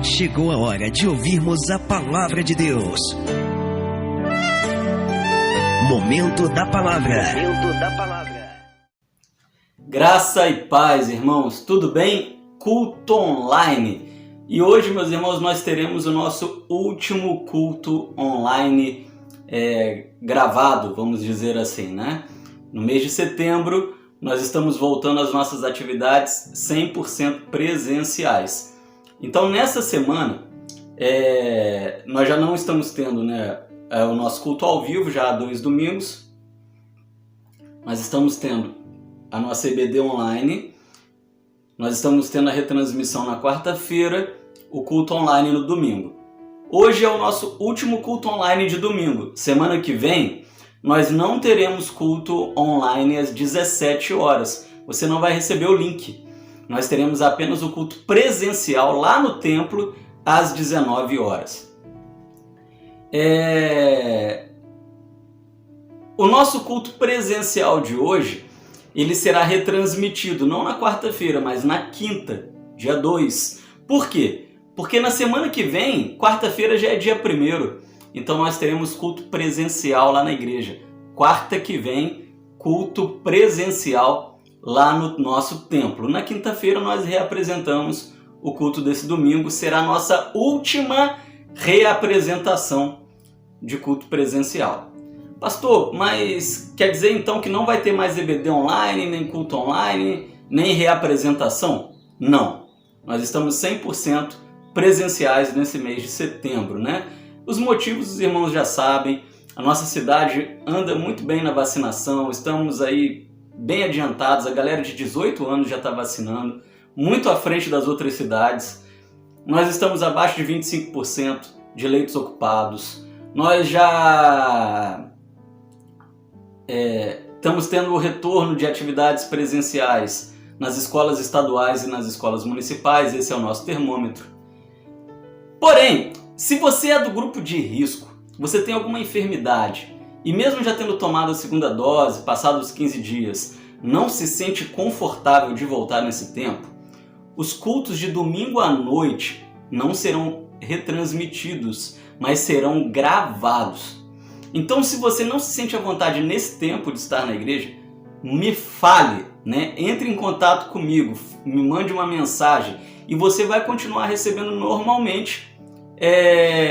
Chegou a hora de ouvirmos a Palavra de Deus. Momento da Palavra. Momento da Palavra. Graça e paz, irmãos. Tudo bem? Culto online. E hoje, meus irmãos, nós teremos o nosso último culto online gravado, vamos dizer assim, né? No mês de setembro, nós estamos voltando às nossas atividades 100% presenciais. Então, nessa semana, nós já não estamos tendo, né, o nosso culto ao vivo, já há 2 domingos. Nós estamos tendo a nossa EBD online. Nós estamos tendo a retransmissão na quarta-feira, o culto online no domingo. Hoje é o nosso último culto online de domingo. Semana que vem, nós não teremos culto online às 17 horas. Você não vai receber o link. Nós teremos apenas o culto presencial lá no templo às 19 horas. O nosso culto presencial de hoje, ele será retransmitido não na quarta-feira, mas na quinta, dia 2. Por quê? Porque na semana que vem, quarta-feira já é dia 1º, então nós teremos culto presencial lá na igreja. Quarta que vem, culto presencial lá no nosso templo. Na quinta-feira nós reapresentamos o culto desse domingo, será a nossa última reapresentação de culto presencial. Pastor, mas quer dizer então que não vai ter mais EBD online, nem culto online, nem reapresentação? Não, nós estamos 100% presenciais nesse mês de setembro, né? Os motivos os irmãos já sabem, a nossa cidade anda muito bem na vacinação, estamos aí bem adiantados, a galera de 18 anos já está vacinando, muito à frente das outras cidades. Nós estamos abaixo de 25% de leitos ocupados, nós já estamos tendo o retorno de atividades presenciais nas escolas estaduais e nas escolas municipais, esse é o nosso termômetro. Porém, se você é do grupo de risco, você tem alguma enfermidade e mesmo já tendo tomado a segunda dose, passados 15 dias, não se sente confortável de voltar nesse tempo, os cultos de domingo à noite não serão retransmitidos, mas serão gravados. Então, se você não se sente à vontade nesse tempo de estar na igreja, me fale, né? Entre em contato comigo, me mande uma mensagem e você vai continuar recebendo normalmente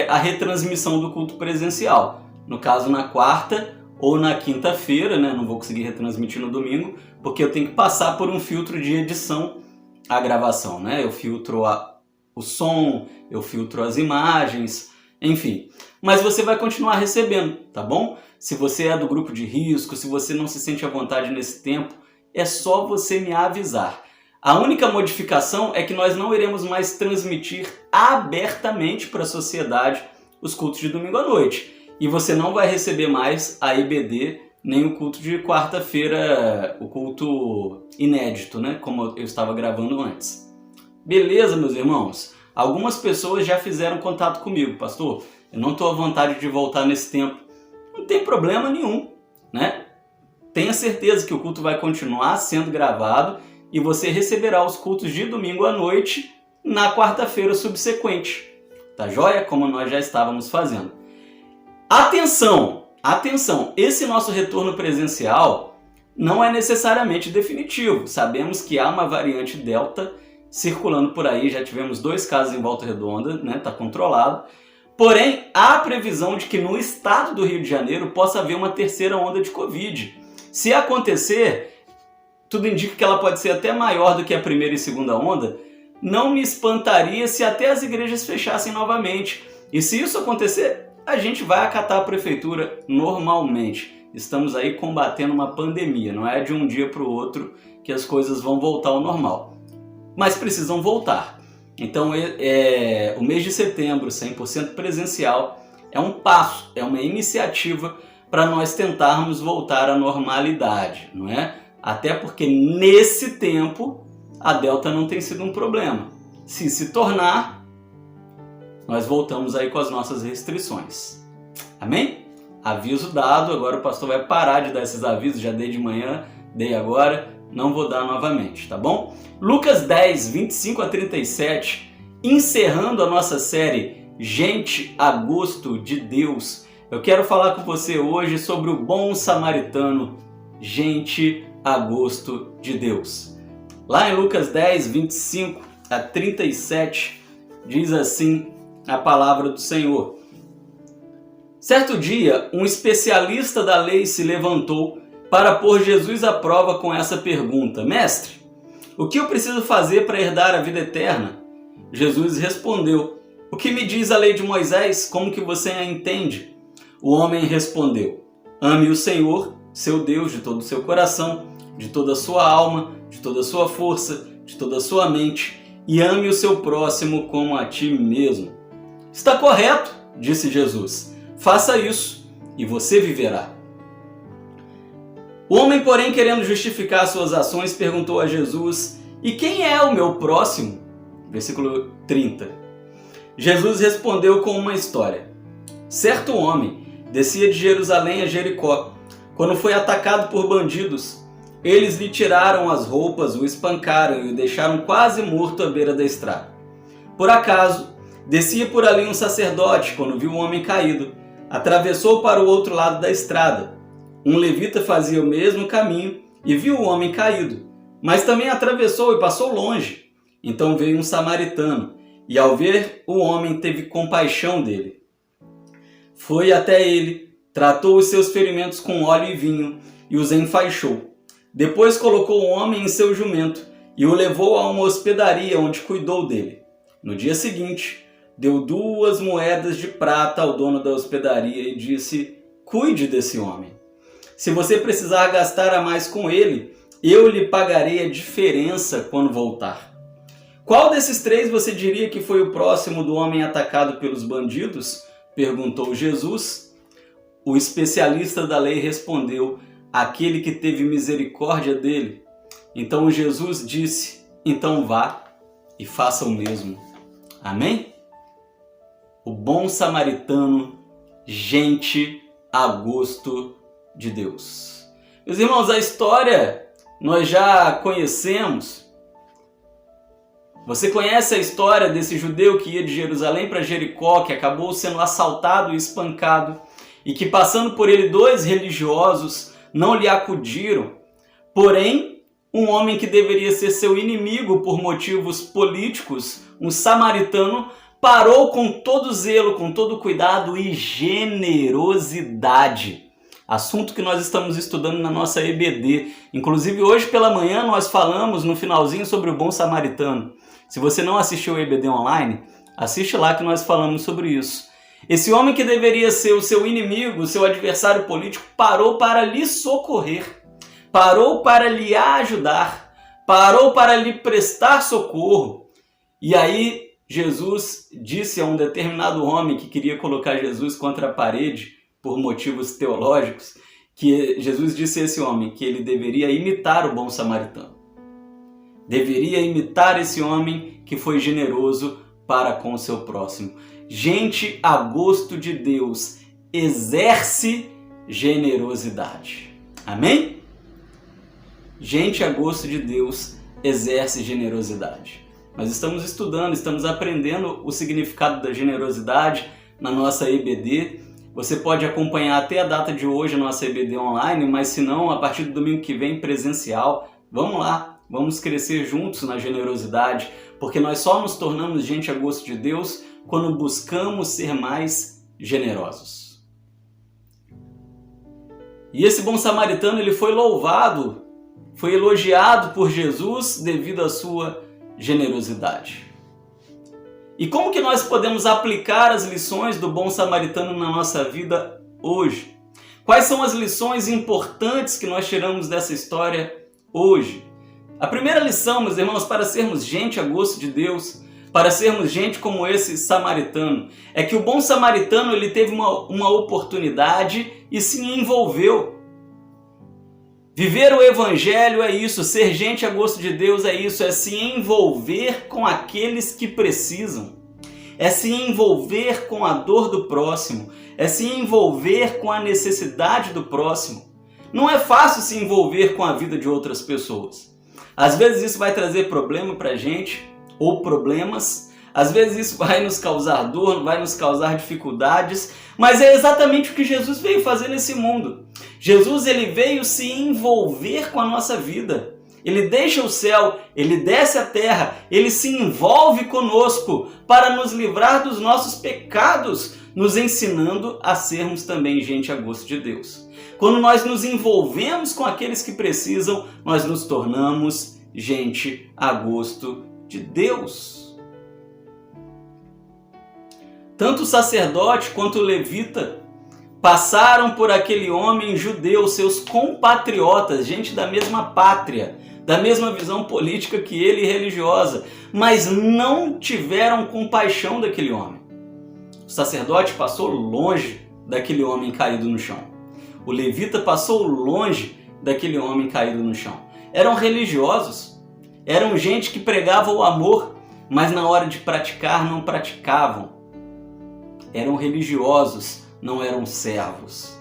a retransmissão do culto presencial. No caso, na quarta ou na quinta-feira, né? Não vou conseguir retransmitir no domingo, porque eu tenho que passar por um filtro de edição a gravação, né? Eu filtro o som, eu filtro as imagens, enfim. Mas você vai continuar recebendo, tá bom? Se você é do grupo de risco, se você não se sente à vontade nesse tempo, é só você me avisar. A única modificação é que nós não iremos mais transmitir abertamente para a sociedade os cultos de domingo à noite. E você não vai receber mais a EBD, nem o culto de quarta-feira, o culto inédito, né? Como eu estava gravando antes. Beleza, meus irmãos? Algumas pessoas já fizeram contato comigo, pastor. Eu não estou à vontade de voltar nesse tempo. Não tem problema nenhum, né? Tenha certeza que o culto vai continuar sendo gravado e você receberá os cultos de domingo à noite na quarta-feira subsequente. Tá joia? Como nós já estávamos fazendo. Atenção! Atenção! Esse nosso retorno presencial não é necessariamente definitivo. Sabemos que há uma variante Delta circulando por aí. Já tivemos 2 casos em Volta Redonda, né? Tá controlado. Porém, há previsão de que no estado do Rio de Janeiro possa haver uma terceira onda de Covid. Se acontecer, tudo indica que ela pode ser até maior do que a primeira e segunda onda. Não me espantaria se até as igrejas fechassem novamente. E se isso acontecer, a gente vai acatar a prefeitura normalmente. Estamos aí combatendo uma pandemia, não é de um dia para o outro que as coisas vão voltar ao normal. Mas precisam voltar. Então, o mês de setembro, 100% presencial, é um passo, é uma iniciativa para nós tentarmos voltar à normalidade, não é? Até porque nesse tempo a Delta não tem sido um problema. Se tornar, nós voltamos aí com as nossas restrições. Amém? Aviso dado, agora o pastor vai parar de dar esses avisos, já dei de manhã, dei agora, não vou dar novamente, tá bom? Lucas 10, 25 a 37, encerrando a nossa série Gente a Gosto de Deus, eu quero falar com você hoje sobre o bom samaritano, gente a gosto de Deus. Lá em Lucas 10, 25 a 37, diz assim a palavra do Senhor. Certo dia, um especialista da lei se levantou para pôr Jesus à prova com essa pergunta: Mestre, o que eu preciso fazer para herdar a vida eterna? Jesus respondeu: O que me diz a lei de Moisés? Como que você a entende? O homem respondeu: Ame o Senhor, seu Deus, de todo o seu coração, de toda a sua alma, de toda a sua força, de toda a sua mente, e ame o seu próximo como a ti mesmo. Está correto, disse Jesus. Faça isso e você viverá. O homem, porém, querendo justificar suas ações, perguntou a Jesus: E quem é o meu próximo? Versículo 30. Jesus respondeu com uma história. Certo homem descia de Jerusalém a Jericó. Quando foi atacado por bandidos, eles lhe tiraram as roupas, o espancaram e o deixaram quase morto à beira da estrada. Por acaso, descia por ali um sacerdote. Quando viu o homem caído, atravessou para o outro lado da estrada. Um levita fazia o mesmo caminho e viu o homem caído, mas também atravessou e passou longe. Então veio um samaritano e, ao ver o homem, teve compaixão dele. Foi até ele, tratou os seus ferimentos com óleo e vinho e os enfaixou. Depois colocou o homem em seu jumento e o levou a uma hospedaria onde cuidou dele. No dia seguinte, deu 2 moedas de prata ao dono da hospedaria e disse: Cuide desse homem. Se você precisar gastar a mais com ele, eu lhe pagarei a diferença quando voltar. Qual desses 3 você diria que foi o próximo do homem atacado pelos bandidos? Perguntou Jesus. O especialista da lei respondeu: Aquele que teve misericórdia dele. Então Jesus disse: Então vá e faça o mesmo. Amém? O bom samaritano, gente a gosto de Deus. Meus irmãos, a história nós já conhecemos. Você conhece a história desse judeu que ia de Jerusalém para Jericó, que acabou sendo assaltado e espancado, e que, passando por ele, 2 religiosos não lhe acudiram. Porém, um homem que deveria ser seu inimigo por motivos políticos, um samaritano, parou com todo zelo, com todo cuidado e generosidade. Assunto que nós estamos estudando na nossa EBD. Inclusive, hoje pela manhã nós falamos no finalzinho sobre o bom samaritano. Se você não assistiu o EBD online, assiste lá que nós falamos sobre isso. Esse homem que deveria ser o seu inimigo, o seu adversário político, parou para lhe socorrer, parou para lhe ajudar, parou para lhe prestar socorro. E aí Jesus disse a um determinado homem que queria colocar Jesus contra a parede por motivos teológicos, que Jesus disse a esse homem que ele deveria imitar o bom samaritano. Deveria imitar esse homem que foi generoso para com o seu próximo. Gente a gosto de Deus exerce generosidade. Amém? Gente a gosto de Deus exerce generosidade. Nós estamos estudando, estamos aprendendo o significado da generosidade na nossa EBD. Você pode acompanhar até a data de hoje a nossa EBD online, mas se não, a partir do domingo que vem, presencial. Vamos lá, vamos crescer juntos na generosidade, porque nós só nos tornamos gente a gosto de Deus quando buscamos ser mais generosos. E esse bom samaritano, ele foi louvado, foi elogiado por Jesus devido à sua generosidade. E como que nós podemos aplicar as lições do bom samaritano na nossa vida hoje? Quais são as lições importantes que nós tiramos dessa história hoje? A primeira lição, meus irmãos, para sermos gente a gosto de Deus, para sermos gente como esse samaritano, é que o bom samaritano ele teve uma oportunidade e se envolveu. Viver o evangelho é isso, ser gente a gosto de Deus é isso, é se envolver com aqueles que precisam, é se envolver com a dor do próximo, é se envolver com a necessidade do próximo. Não é fácil se envolver com a vida de outras pessoas. Às vezes isso vai trazer problema pra gente, ou problemas. Às vezes isso vai nos causar dor, vai nos causar dificuldades, mas é exatamente o que Jesus veio fazer nesse mundo. Jesus, ele veio se envolver com a nossa vida. Ele deixa o céu, ele desce a terra, ele se envolve conosco para nos livrar dos nossos pecados, nos ensinando a sermos também gente a gosto de Deus. Quando nós nos envolvemos com aqueles que precisam, nós nos tornamos gente a gosto de Deus. Tanto o sacerdote quanto o levita passaram por aquele homem judeu, seus compatriotas, gente da mesma pátria, da mesma visão política que ele e religiosa, mas não tiveram compaixão daquele homem. O sacerdote passou longe daquele homem caído no chão. O levita passou longe daquele homem caído no chão. Eram religiosos, eram gente que pregava o amor, mas na hora de praticar não praticavam. Eram religiosos, não eram servos.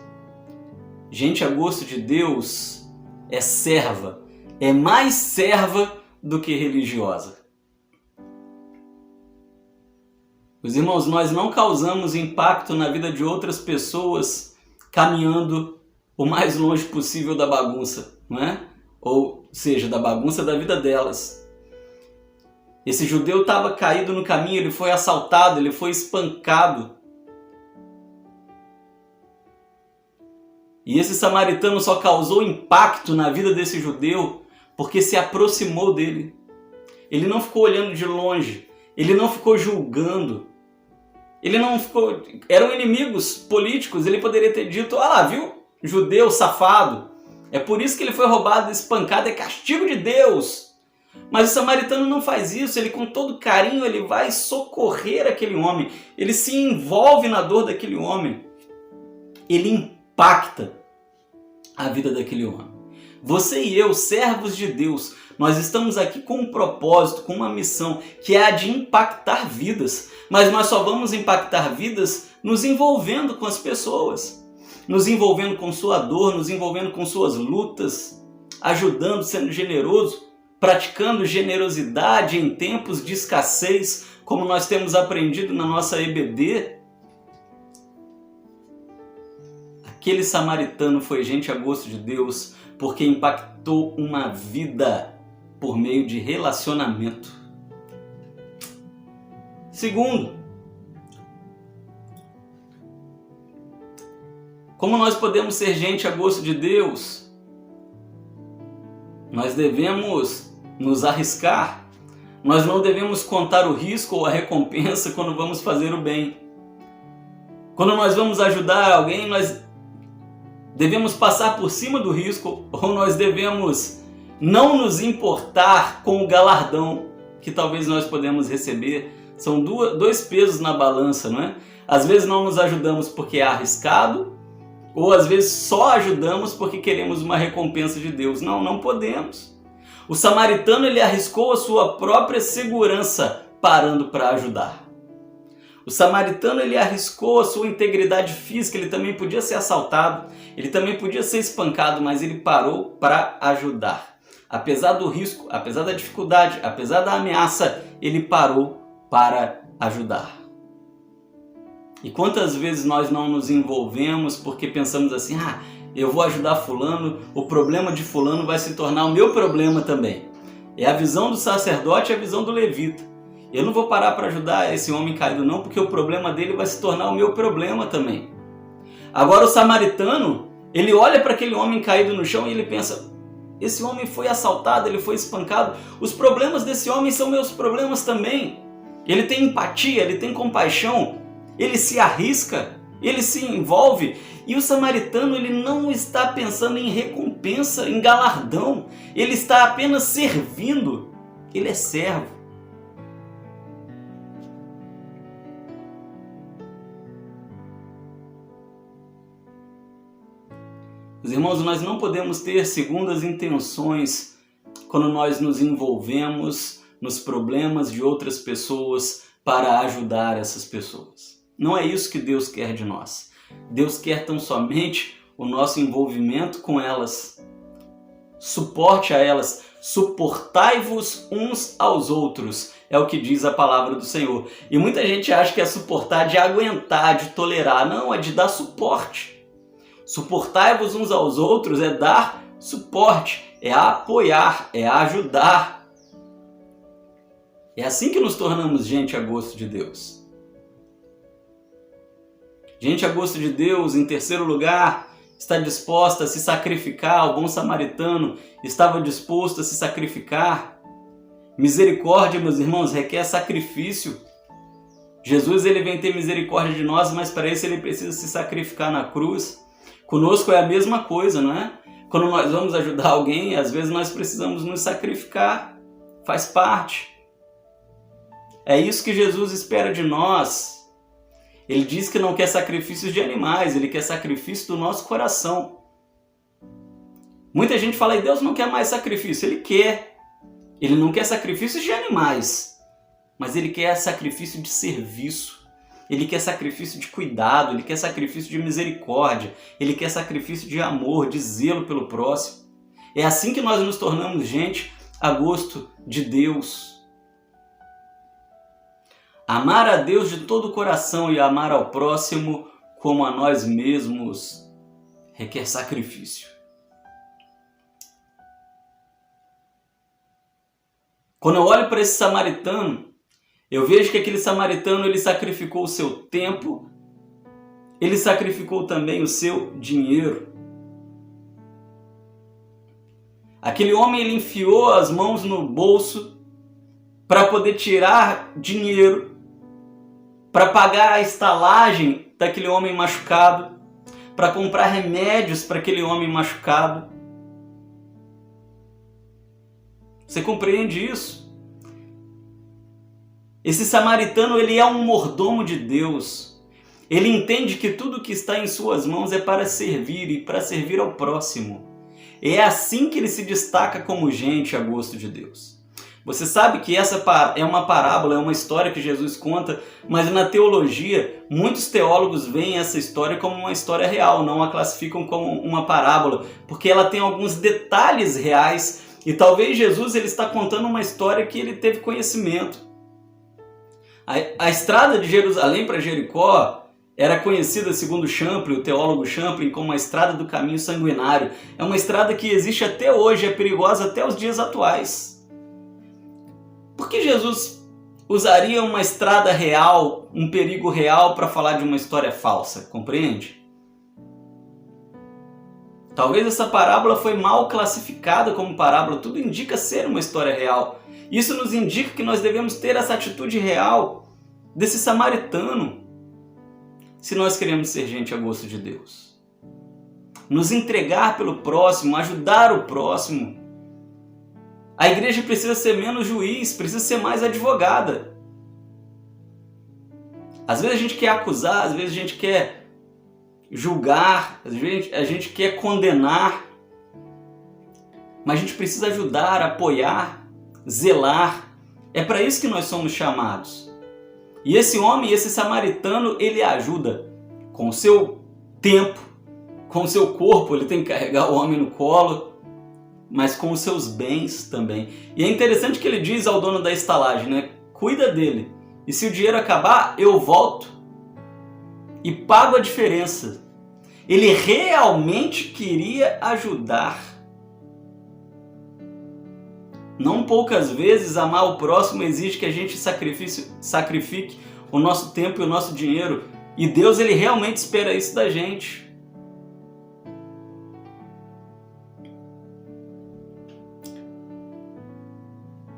Gente a gosto de Deus é serva, é mais serva do que religiosa. Os irmãos, nós não causamos impacto na vida de outras pessoas caminhando o mais longe possível da bagunça, não é? Ou seja, da bagunça da vida delas. Esse judeu estava caído no caminho, ele foi assaltado, ele foi espancado. E esse samaritano só causou impacto na vida desse judeu porque se aproximou dele. Ele não ficou olhando de longe, ele não ficou julgando, ele não ficou... Eram inimigos políticos, ele poderia ter dito, ah lá, viu? Judeu safado, é por isso que ele foi roubado, espancado, é castigo de Deus. Mas o samaritano não faz isso, ele com todo carinho ele vai socorrer aquele homem, ele se envolve na dor daquele homem, ele impacta a vida daquele homem. Você e eu, servos de Deus, nós estamos aqui com um propósito, com uma missão, que é a de impactar vidas. Mas nós só vamos impactar vidas nos envolvendo com as pessoas, nos envolvendo com sua dor, nos envolvendo com suas lutas, ajudando, sendo generoso, praticando generosidade em tempos de escassez, como nós temos aprendido na nossa EBD. Aquele samaritano foi gente a gosto de Deus porque impactou uma vida por meio de relacionamento. Segundo, como nós podemos ser gente a gosto de Deus? Nós devemos nos arriscar. Nós não devemos contar o risco ou a recompensa quando vamos fazer o bem. Quando nós vamos ajudar alguém, nós devemos passar por cima do risco ou nós devemos não nos importar com o galardão que talvez nós podemos receber. São dois pesos na balança, não é? Às vezes não nos ajudamos porque é arriscado, ou às vezes só ajudamos porque queremos uma recompensa de Deus. Não, não podemos. O samaritano ele arriscou a sua própria segurança parando para ajudar. O samaritano ele arriscou a sua integridade física, ele também podia ser assaltado, ele também podia ser espancado, mas ele parou para ajudar. Apesar do risco, apesar da dificuldade, apesar da ameaça, ele parou para ajudar. E quantas vezes nós não nos envolvemos porque pensamos assim, eu vou ajudar fulano, o problema de fulano vai se tornar o meu problema também. É a visão do sacerdote e a visão do levita. Eu não vou parar para ajudar esse homem caído não, porque o problema dele vai se tornar o meu problema também. Agora o samaritano, ele olha para aquele homem caído no chão e ele pensa, esse homem foi assaltado, ele foi espancado, os problemas desse homem são meus problemas também. Ele tem empatia, ele tem compaixão, ele se arrisca, ele se envolve. E o samaritano ele não está pensando em recompensa, em galardão, ele está apenas servindo, ele é servo. Os irmãos, nós não podemos ter segundas intenções quando nós nos envolvemos nos problemas de outras pessoas para ajudar essas pessoas. Não é isso que Deus quer de nós. Deus quer tão somente o nosso envolvimento com elas. suporte a elas, suportai-vos uns aos outros, é o que diz a palavra do Senhor. E muita gente acha que é suportar de aguentar, de tolerar. Não, é de dar suporte. Suportai-vos uns aos outros é dar suporte, é apoiar, é ajudar. É assim que nos tornamos gente a gosto de Deus. Gente a gosto de Deus, em terceiro lugar, está disposta a se sacrificar. O bom samaritano estava disposto a se sacrificar. Misericórdia, meus irmãos, requer sacrifício. Jesus ele vem ter misericórdia de nós, mas para isso ele precisa se sacrificar na cruz. Conosco é a mesma coisa, não é? Quando nós vamos ajudar alguém, às vezes nós precisamos nos sacrificar. Faz parte. É isso que Jesus espera de nós. Ele diz que não quer sacrifícios de animais, ele quer sacrifício do nosso coração. Muita gente fala, e Deus não quer mais sacrifício. Ele quer. Ele não quer sacrifícios de animais, mas ele quer sacrifício de serviço. Ele quer sacrifício de cuidado, ele quer sacrifício de misericórdia, ele quer sacrifício de amor, de zelo pelo próximo. É assim que nós nos tornamos gente a gosto de Deus. Amar a Deus de todo o coração e amar ao próximo como a nós mesmos requer sacrifício. Quando eu olho para esse samaritano, eu vejo que aquele samaritano ele sacrificou o seu tempo, ele sacrificou também o seu dinheiro. Aquele homem ele enfiou as mãos no bolso para poder tirar dinheiro, para pagar a estalagem daquele homem machucado, para comprar remédios para aquele homem machucado. Você compreende isso? Esse samaritano ele é um mordomo de Deus. Ele entende que tudo que está em suas mãos é para servir e para servir ao próximo. É assim que ele se destaca como gente a gosto de Deus. Você sabe que essa é uma parábola, é uma história que Jesus conta, mas na teologia, muitos teólogos veem essa história como uma história real, não a classificam como uma parábola, porque ela tem alguns detalhes reais e talvez Jesus ele está contando uma história que ele teve conhecimento. A estrada de Jerusalém para Jericó era conhecida, segundo Champlin, o teólogo Champlin, como a estrada do caminho sanguinário. É uma estrada que existe até hoje, é perigosa até os dias atuais. Por que Jesus usaria uma estrada real, um perigo real, para falar de uma história falsa? Compreende? Talvez essa parábola foi mal classificada como parábola. Tudo indica ser uma história real. Isso nos indica que nós devemos ter essa atitude real desse samaritano, se nós queremos ser gente a gosto de Deus. Nos entregar pelo próximo, ajudar o próximo. A igreja precisa ser menos juiz, precisa ser mais advogada. Às vezes a gente quer acusar, às vezes a gente quer julgar, às vezes a gente quer condenar, mas a gente precisa ajudar, apoiar, zelar. É para isso que nós somos chamados. E esse homem, esse samaritano, ele ajuda com o seu tempo, com o seu corpo, ele tem que carregar o homem no colo, mas com os seus bens também. E é interessante que ele diz ao dono da estalagem, né? Cuida dele. E se o dinheiro acabar, eu volto e pago a diferença. Ele realmente queria ajudar. Não poucas vezes amar o próximo exige que a gente sacrifique o nosso tempo e o nosso dinheiro. E Deus ele realmente espera isso da gente.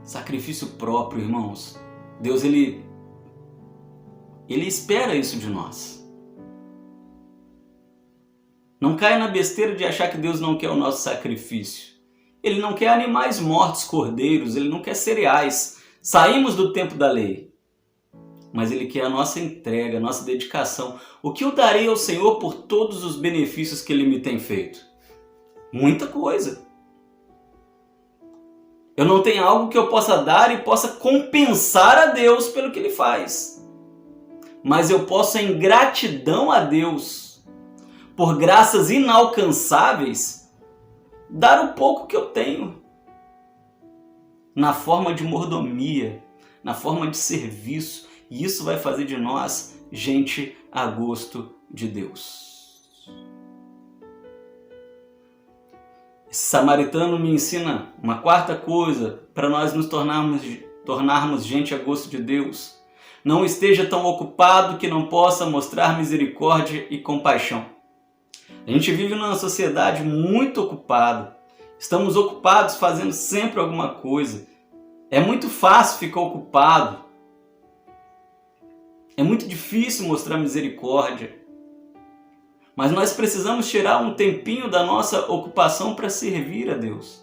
Sacrifício próprio, irmãos. Deus ele espera isso de nós. Não caia na besteira de achar que Deus não quer o nosso sacrifício. Ele não quer animais mortos, cordeiros, ele não quer cereais. Saímos do tempo da lei. Mas ele quer a nossa entrega, a nossa dedicação. O que eu darei ao Senhor por todos os benefícios que ele me tem feito? Muita coisa. Eu não tenho algo que eu possa dar e possa compensar a Deus pelo que ele faz. Mas eu posso, em gratidão a Deus, por graças inalcançáveis, dar o pouco que eu tenho, na forma de mordomia, na forma de serviço, e isso vai fazer de nós gente a gosto de Deus. Esse samaritano me ensina uma quarta coisa para nós nos tornarmos gente a gosto de Deus. Não esteja tão ocupado que não possa mostrar misericórdia e compaixão. A gente vive numa sociedade muito ocupada. Estamos ocupados fazendo sempre alguma coisa. É muito fácil ficar ocupado. É muito difícil mostrar misericórdia. Mas nós precisamos tirar um tempinho da nossa ocupação para servir a Deus.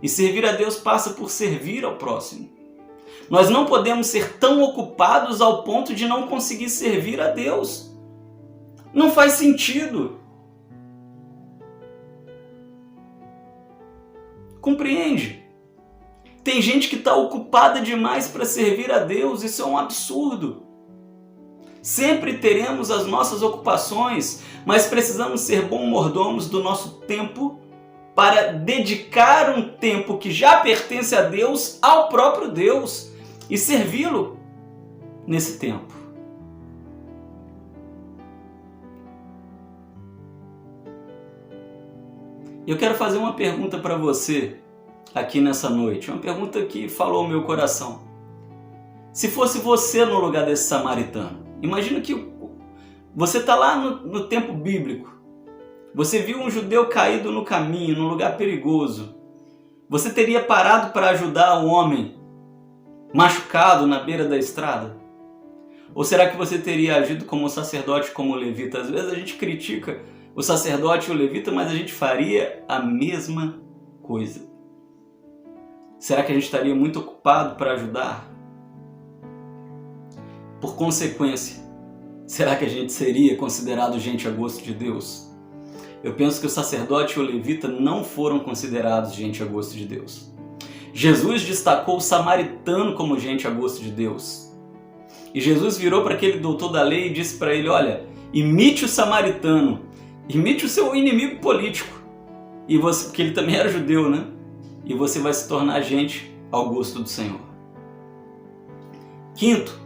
E servir a Deus passa por servir ao próximo. Nós não podemos ser tão ocupados ao ponto de não conseguir servir a Deus. Não faz sentido. Compreende? Tem gente que está ocupada demais para servir a Deus. Isso é um absurdo. Sempre teremos as nossas ocupações, mas precisamos ser bons mordomos do nosso tempo para dedicar um tempo que já pertence a Deus ao próprio Deus e servi-lo nesse tempo. Eu quero fazer uma pergunta para você aqui nessa noite, uma pergunta que falou ao meu coração. Se fosse você no lugar desse samaritano, imagina que você está lá no tempo bíblico, você viu um judeu caído no caminho, num lugar perigoso. Você teria parado para ajudar o homem machucado na beira da estrada? Ou será que você teria agido como o sacerdote, como o levita? Às vezes a gente critica o sacerdote e o levita, mas a gente faria a mesma coisa. Será que a gente estaria muito ocupado para ajudar? Por consequência, será que a gente seria considerado gente a gosto de Deus? Eu penso que o sacerdote e o levita não foram considerados gente a gosto de Deus. Jesus destacou o samaritano como gente a gosto de Deus. E Jesus virou para aquele doutor da lei e disse para ele: olha, imite o samaritano, imite o seu inimigo político, e você, porque ele também era judeu, né? E você vai se tornar gente ao gosto do Senhor. Quinto,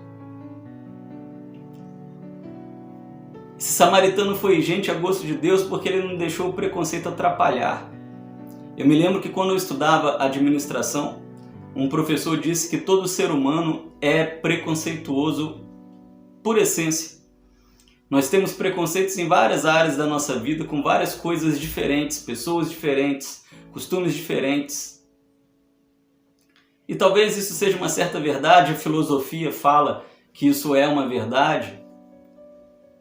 esse samaritano foi gente a gosto de Deus porque ele não deixou o preconceito atrapalhar. Eu me lembro que quando eu estudava administração, um professor disse que todo ser humano é preconceituoso por essência. Nós temos preconceitos em várias áreas da nossa vida, com várias coisas diferentes, pessoas diferentes, costumes diferentes. E talvez isso seja uma certa verdade, a filosofia fala que isso é uma verdade.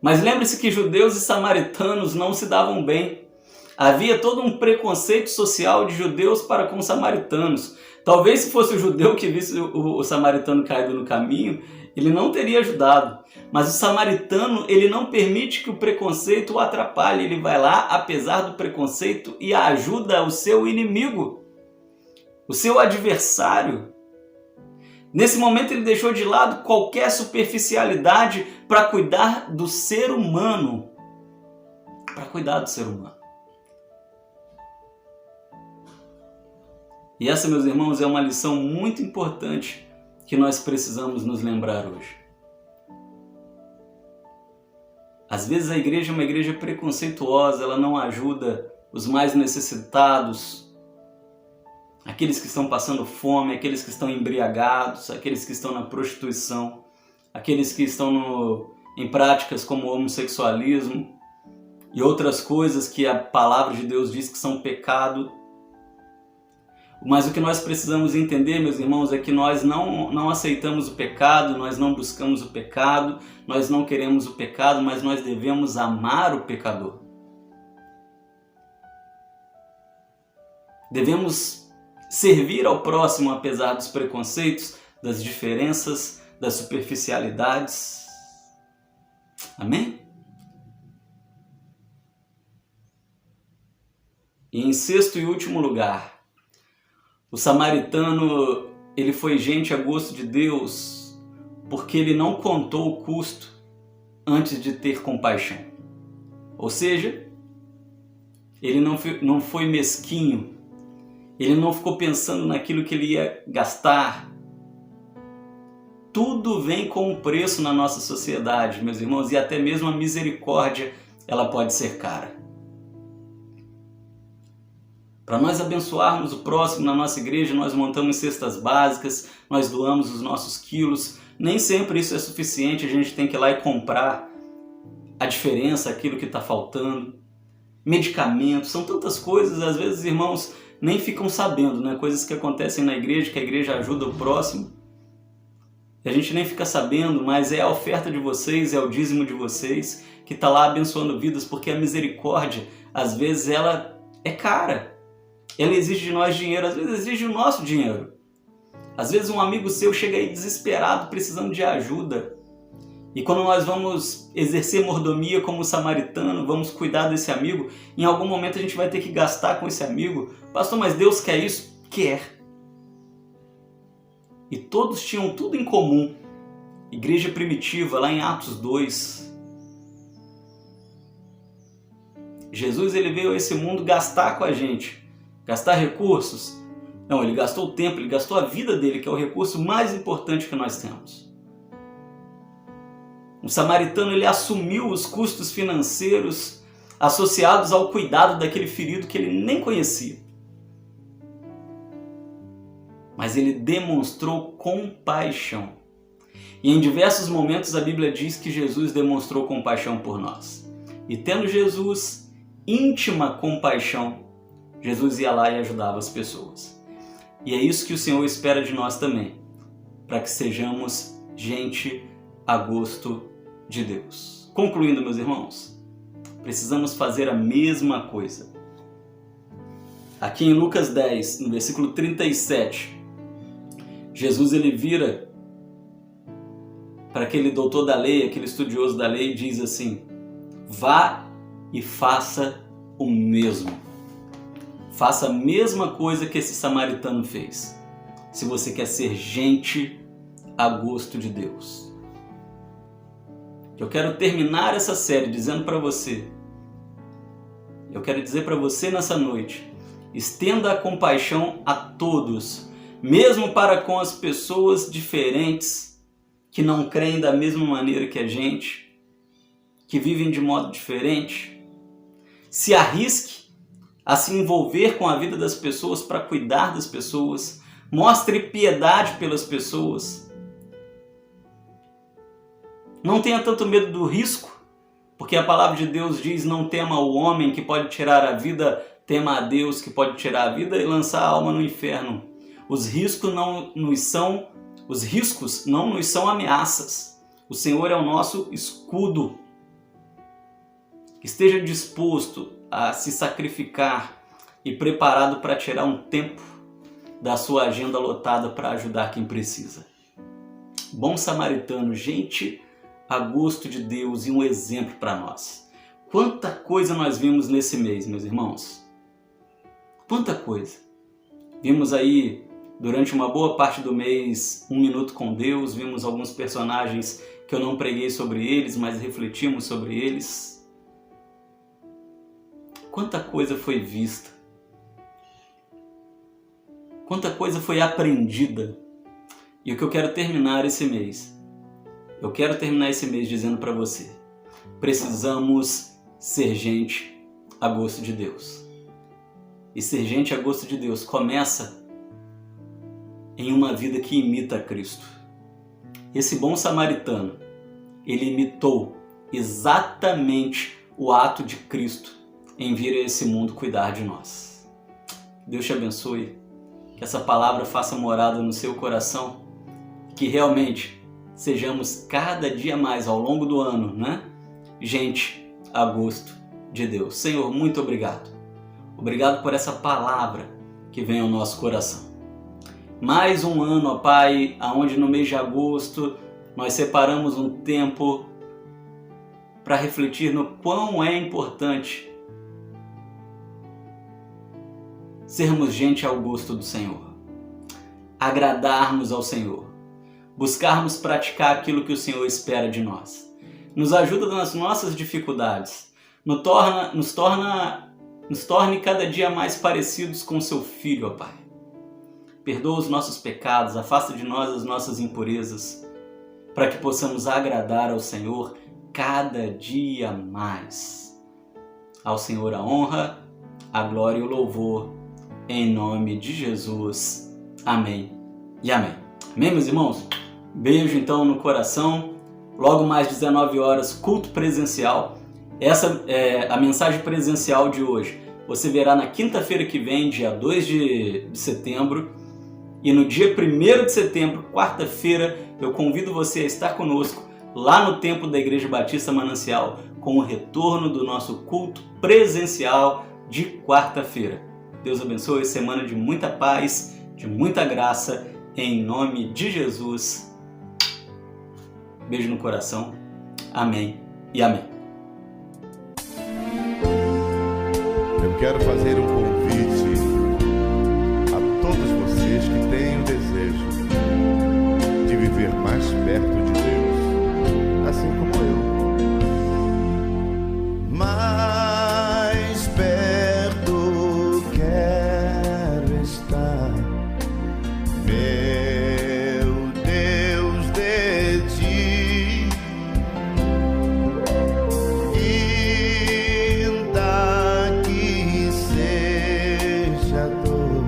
Mas lembre-se que judeus e samaritanos não se davam bem. Havia todo um preconceito social de judeus para com samaritanos. Talvez se fosse o judeu que visse o samaritano caído no caminho, ele não teria ajudado. Mas o samaritano, ele não permite que o preconceito o atrapalhe. Ele vai lá, apesar do preconceito, e ajuda o seu inimigo, o seu adversário. Nesse momento ele deixou de lado qualquer superficialidade para cuidar do ser humano. Para cuidar do ser humano. E essa, meus irmãos, é uma lição muito importante que nós precisamos nos lembrar hoje. Às vezes a igreja é uma igreja preconceituosa, ela não ajuda os mais necessitados, aqueles que estão passando fome, aqueles que estão embriagados, aqueles que estão na prostituição, aqueles que estão em práticas como o homossexualismo e outras coisas que a palavra de Deus diz que são pecado. Mas o que nós precisamos entender, meus irmãos, é que nós não aceitamos o pecado, nós não buscamos o pecado, nós não queremos o pecado, mas nós devemos amar o pecador. Devemos servir ao próximo apesar dos preconceitos, das diferenças, das superficialidades. Amém? E em sexto e último lugar, o samaritano, ele foi gente a gosto de Deus porque ele não contou o custo antes de ter compaixão. Ou seja, ele não foi mesquinho, ele não ficou pensando naquilo que ele ia gastar. Tudo vem com um preço na nossa sociedade, meus irmãos, e até mesmo a misericórdia, ela pode ser cara. Para nós abençoarmos o próximo na nossa igreja, nós montamos cestas básicas, nós doamos os nossos quilos. Nem sempre isso é suficiente, a gente tem que ir lá e comprar a diferença, aquilo que está faltando. Medicamentos, são tantas coisas, às vezes, irmãos, nem ficam sabendo, né? Coisas que acontecem na igreja, que a igreja ajuda o próximo. A gente nem fica sabendo, mas é a oferta de vocês, é o dízimo de vocês que está lá abençoando vidas, porque a misericórdia, às vezes, ela é cara. Ela exige de nós dinheiro, às vezes exige o nosso dinheiro. Às vezes um amigo seu chega aí desesperado, precisando de ajuda. E quando nós vamos exercer mordomia como samaritano, vamos cuidar desse amigo, em algum momento a gente vai ter que gastar com esse amigo. Pastor, mas Deus quer isso? Quer. E todos tinham tudo em comum. Igreja primitiva, lá em Atos 2. Jesus, ele veio a esse mundo gastar com a gente. Gastar recursos? Não, ele gastou o tempo, ele gastou a vida dele, que é o recurso mais importante que nós temos. O samaritano, ele assumiu os custos financeiros associados ao cuidado daquele ferido que ele nem conhecia. Mas ele demonstrou compaixão. E em diversos momentos a Bíblia diz que Jesus demonstrou compaixão por nós. E tendo Jesus íntima compaixão, Jesus ia lá e ajudava as pessoas. E é isso que o Senhor espera de nós também, para que sejamos gente a gosto de Deus. Concluindo, meus irmãos, precisamos fazer a mesma coisa. Aqui em Lucas 10, no versículo 37, Jesus, ele vira para aquele doutor da lei, aquele estudioso da lei, e diz assim: vá e faça o mesmo. Faça a mesma coisa que esse samaritano fez, se você quer ser gente a gosto de Deus. Eu quero terminar essa série dizendo para você, eu quero dizer para você nessa noite, estenda a compaixão a todos, mesmo para com as pessoas diferentes, que não creem da mesma maneira que a gente, que vivem de modo diferente. Se arrisque a se envolver com a vida das pessoas para cuidar das pessoas. Mostre piedade pelas pessoas. Não tenha tanto medo do risco, porque a palavra de Deus diz: não tema o homem que pode tirar a vida, tema a Deus que pode tirar a vida e lançar a alma no inferno. Os riscos não nos são ameaças. O Senhor é o nosso escudo. Esteja disposto a se sacrificar e preparado para tirar um tempo da sua agenda lotada para ajudar quem precisa. Bom samaritano, gente a gosto de Deus e um exemplo para nós. Quanta coisa nós vimos nesse mês, meus irmãos. Quanta coisa. Vimos aí, durante uma boa parte do mês, 1 Minuto com Deus. Vimos alguns personagens que eu não preguei sobre eles, mas refletimos sobre eles. Quanta coisa foi vista. Quanta coisa foi aprendida. E o que eu quero terminar esse mês? Eu quero terminar esse mês dizendo para você: precisamos ser gente a gosto de Deus. E ser gente a gosto de Deus começa em uma vida que imita a Cristo. Esse bom samaritano, ele imitou exatamente o ato de Cristo em vir a esse mundo cuidar de nós. Deus te abençoe, que essa palavra faça morada no seu coração, que realmente sejamos cada dia mais ao longo do ano, né? Gente a gosto de Deus. Senhor, muito obrigado. Obrigado por essa palavra que vem ao nosso coração. Mais um ano, ó Pai, onde no mês de agosto nós separamos um tempo para refletir no quão é importante sermos gente ao gosto do Senhor, agradarmos ao Senhor, buscarmos praticar aquilo que o Senhor espera de nós. Nos ajuda nas nossas dificuldades, nos torna Nos torne cada dia mais parecidos com seu Filho, ó Pai. Perdoa os nossos pecados, afasta de nós as nossas impurezas, para que possamos agradar ao Senhor cada dia mais. Ao Senhor a honra, a glória e o louvor, em nome de Jesus. Amém e amém. Amém, meus irmãos? Beijo então no coração. Logo mais 19 horas, culto presencial. Essa é a mensagem presencial de hoje. Você verá na quinta-feira que vem, dia 2 de setembro. E no dia 1º de setembro, quarta-feira, eu convido você a estar conosco lá no templo da Igreja Batista Manancial com o retorno do nosso culto presencial de quarta-feira. Deus abençoe, semana de muita paz, de muita graça, em nome de Jesus. Beijo no coração. Amém e amém. Eu quero fazer um convite a todos vocês que têm o desejo de viver mais perto de Deus, assim como eu. Mais perto quero estar, meu Deus, de ti. Ainda que seja dor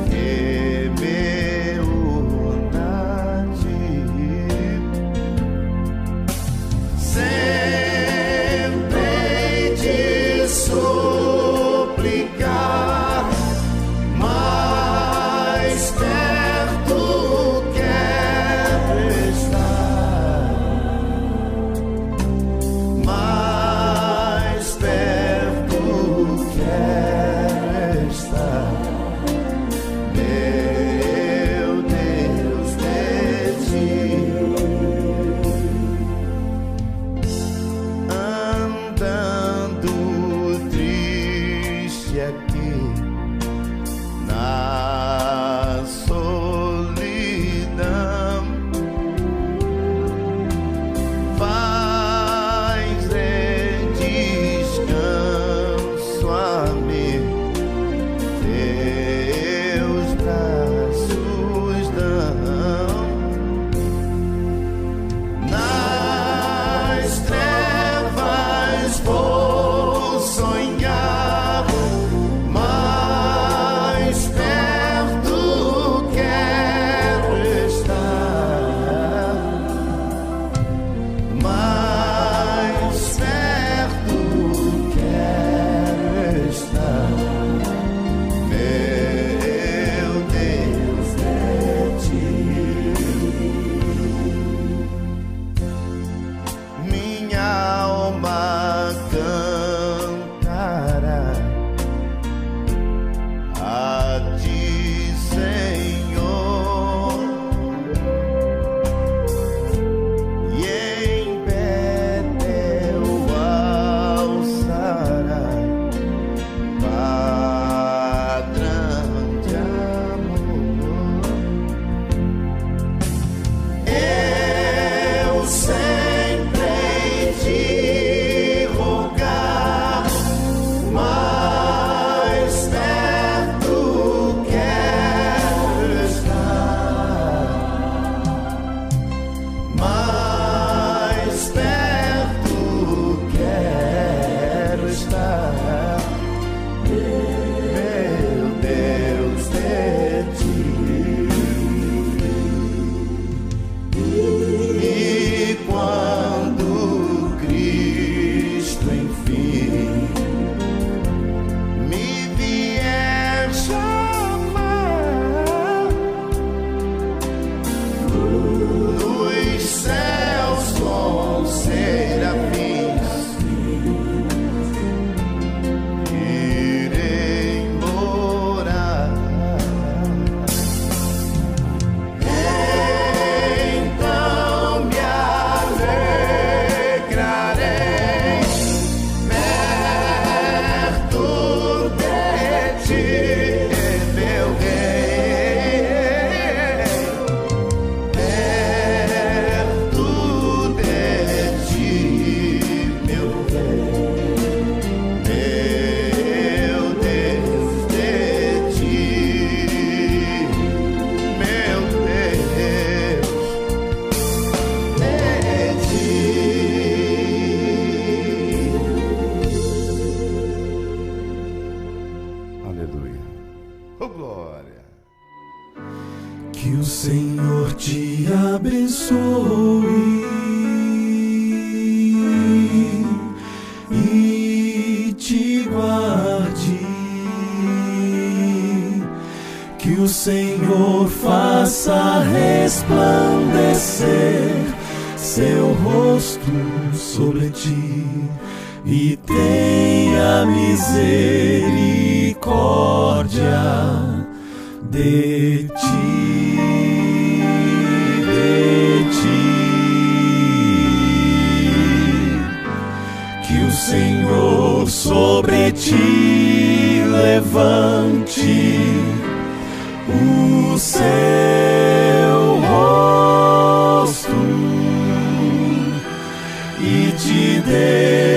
que me una a ti, sempre te suplicar, mais perto quero estar, mais perto quero estar, meu Deus, de ti. Andando triste aqui na solidão, faz descanso a mim, teus braços dão. Nas trevas vou sonhar, mais perto quero estar, mais perto quero estar, meu Deus, de ti. Minha alma cantará a ti, Senhor, e em Betel alçará padrão de amor. Eu sempre te rogar, mais perto quero estar, mais perto quero estar, meu Deus, de ti. E quando abençoe e te guarde, que o Senhor faça resplandecer seu rosto sobre ti e tenha misericórdia de ti, que o Senhor sobre ti levante o seu rosto e te dê